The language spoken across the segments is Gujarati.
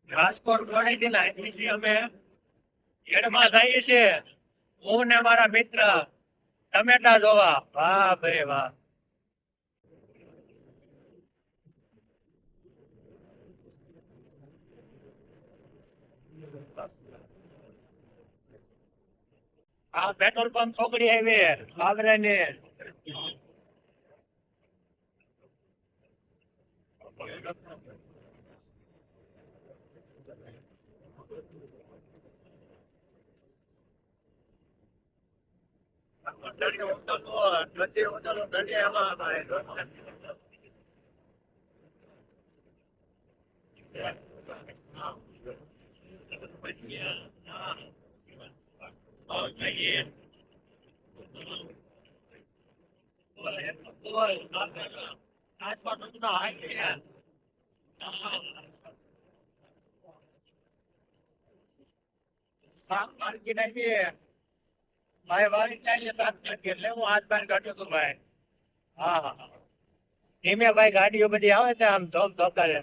રાજકોટ ગણી દી નાખી છીએ અમે એડમાં જઈએ છીએ હું ને મારા મિત્ર ટમેટા જોવા વાહ ભાઈ વાહ આ પેટ્રોલ પંપ છોકરી આવી બાબરા ને માર્કેટ આવી ભાઈ ભાઈ ચાલીએ 7 ટકે એટલે હું હાથ બાર કાઢ્યો છું ભાઈ હા હા ધીમે ભાઈ ગાડીઓ બધી આવે છે આમ ધોમ ધોકારે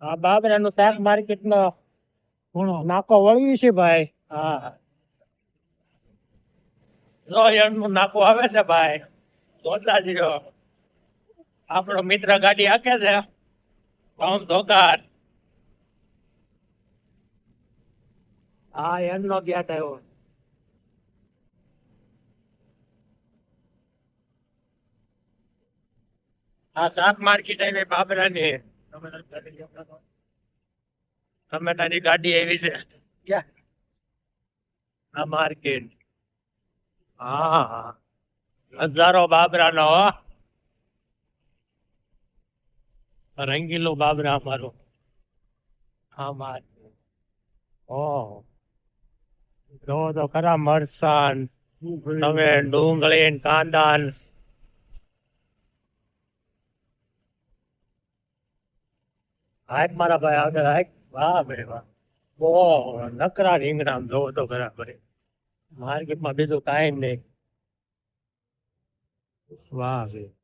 હા બાબરાનું શાક માર્કેટ નો નાકો વળ્યું છે ભાઈ હા લોયર નું નાકો આવે છે ભાઈ જોતા જીરો આપણો મિત્ર ગાડી હાકે છે ધોમ ધોકાર હા એમનો ગયા થયો આ શાક માર્કેટ આવી બાબરા ની ટમેટાની ગાડી આવી છે ક્યાં આ માર્કેટ હા હા હજારો બાબરા નો રંગીલો બાબરા અમારો હા માર્કેટ ઓહ જો તો ખરા મરસાન તમે ડુંગળી કાંદા હાક મારા ભાઈ આગળ હાક વાહ ભાઈ વાહ બહુ નકરા રીંગણા જોવો તો ખરા ભાઈ માર્કેટમાં બીજું કાંઈ નહીં વાહ ભાઈ